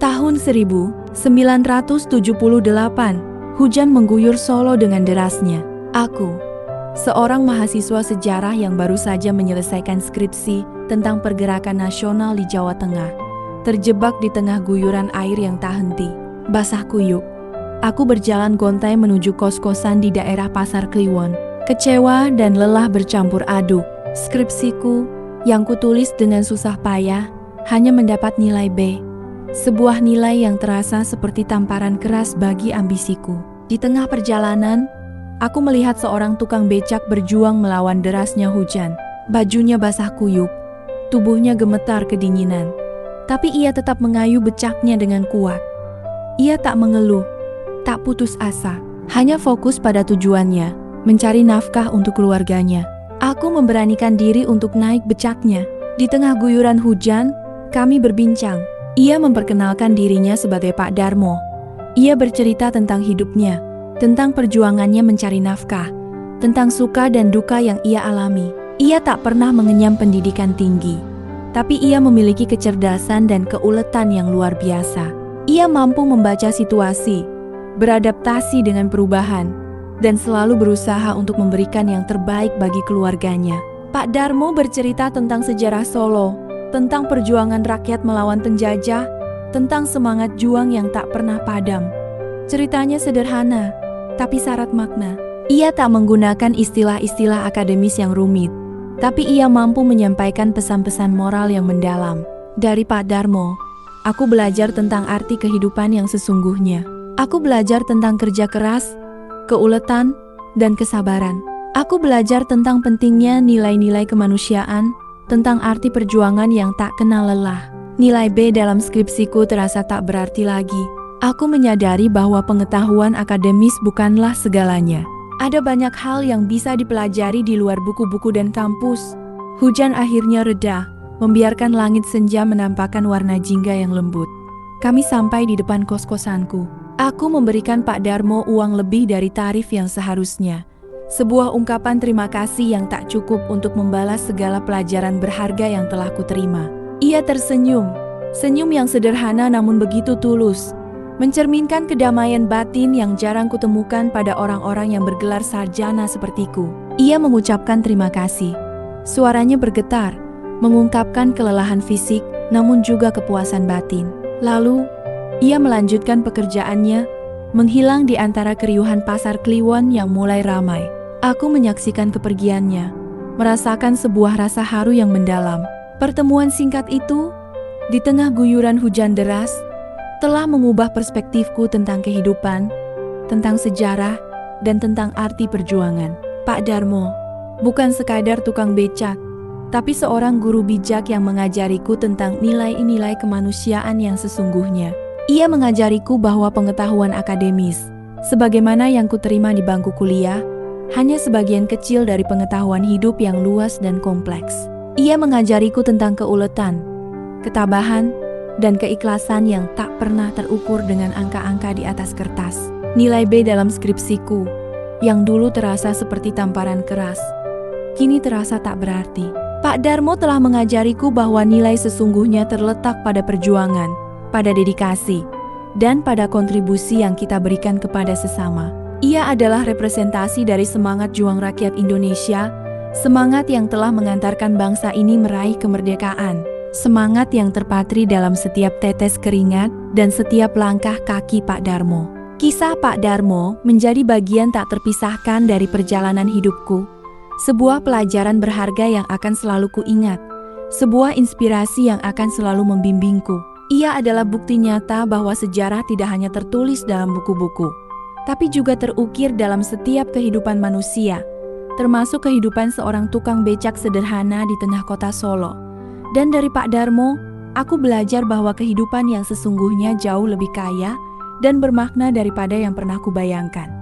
Tahun 1978, hujan mengguyur Solo dengan derasnya. Aku, seorang mahasiswa sejarah yang baru saja menyelesaikan skripsi tentang pergerakan nasional di Jawa Tengah, terjebak di tengah guyuran air yang tak henti. Basah kuyup, aku berjalan gontai menuju kos-kosan di daerah Pasar Kliwon. Kecewa dan lelah bercampur aduk. Skripsiku yang kutulis dengan susah payah hanya mendapat nilai B. Sebuah nilai yang terasa seperti tamparan keras bagi ambisiku. Di tengah perjalanan, aku melihat seorang tukang becak berjuang melawan derasnya hujan. Bajunya basah kuyup, tubuhnya gemetar kedinginan. Tapi ia tetap mengayuh becaknya dengan kuat. Ia tak mengeluh, tak putus asa, hanya fokus pada tujuannya, mencari nafkah untuk keluarganya. Aku memberanikan diri untuk naik becaknya. Di tengah guyuran hujan, kami berbincang. Ia memperkenalkan dirinya sebagai Pak Darmo. Ia bercerita tentang hidupnya, tentang perjuangannya mencari nafkah, tentang suka dan duka yang ia alami. Ia tak pernah mengenyam pendidikan tinggi, tapi ia memiliki kecerdasan dan keuletan yang luar biasa. Ia mampu membaca situasi, beradaptasi dengan perubahan, dan selalu berusaha untuk memberikan yang terbaik bagi keluarganya. Pak Darmo bercerita tentang sejarah Solo, tentang perjuangan rakyat melawan penjajah, tentang semangat juang yang tak pernah padam. Ceritanya sederhana, tapi syarat makna. Ia tak menggunakan istilah-istilah akademis yang rumit, tapi ia mampu menyampaikan pesan-pesan moral yang mendalam. Dari Pak Darmo, aku belajar tentang arti kehidupan yang sesungguhnya. Aku belajar tentang kerja keras, keuletan, dan kesabaran. Aku belajar tentang pentingnya nilai-nilai kemanusiaan, tentang arti perjuangan yang tak kenal lelah. Nilai B dalam skripsiku terasa tak berarti lagi. Aku menyadari bahwa pengetahuan akademis bukanlah segalanya. Ada banyak hal yang bisa dipelajari di luar buku-buku dan kampus. Hujan akhirnya reda, membiarkan langit senja menampakkan warna jingga yang lembut. Kami sampai di depan kos-kosanku. Aku memberikan Pak Darmo uang lebih dari tarif yang seharusnya. Sebuah ungkapan terima kasih yang tak cukup untuk membalas segala pelajaran berharga yang telah kuterima. Ia tersenyum, senyum yang sederhana namun begitu tulus, mencerminkan kedamaian batin yang jarang kutemukan pada orang-orang yang bergelar sarjana sepertiku. Ia mengucapkan terima kasih. Suaranya bergetar, mengungkapkan kelelahan fisik namun juga kepuasan batin. Lalu, ia melanjutkan pekerjaannya, menghilang di antara keriuhan Pasar Kliwon yang mulai ramai. Aku menyaksikan kepergiannya, merasakan sebuah rasa haru yang mendalam. Pertemuan singkat itu, di tengah guyuran hujan deras, telah mengubah perspektifku tentang kehidupan, tentang sejarah, dan tentang arti perjuangan. Pak Darmo bukan sekadar tukang becak, tapi seorang guru bijak yang mengajariku tentang nilai-nilai kemanusiaan yang sesungguhnya. Ia mengajariku bahwa pengetahuan akademis, sebagaimana yang kuterima di bangku kuliah, hanya sebagian kecil dari pengetahuan hidup yang luas dan kompleks. Ia mengajariku tentang keuletan, ketabahan, dan keikhlasan yang tak pernah terukur dengan angka-angka di atas kertas. Nilai B dalam skripsiku, yang dulu terasa seperti tamparan keras, kini terasa tak berarti. Pak Darmo telah mengajariku bahwa nilai sesungguhnya terletak pada perjuangan, pada dedikasi, dan pada kontribusi yang kita berikan kepada sesama. Ia adalah representasi dari semangat juang rakyat Indonesia, semangat yang telah mengantarkan bangsa ini meraih kemerdekaan, semangat yang terpatri dalam setiap tetes keringat dan setiap langkah kaki Pak Darmo. Kisah Pak Darmo menjadi bagian tak terpisahkan dari perjalanan hidupku, sebuah pelajaran berharga yang akan selalu kuingat, sebuah inspirasi yang akan selalu membimbingku. Ia adalah bukti nyata bahwa sejarah tidak hanya tertulis dalam buku-buku, tapi juga terukir dalam setiap kehidupan manusia, termasuk kehidupan seorang tukang becak sederhana di tengah kota Solo. Dan dari Pak Darmo, aku belajar bahwa kehidupan yang sesungguhnya jauh lebih kaya dan bermakna daripada yang pernah kubayangkan.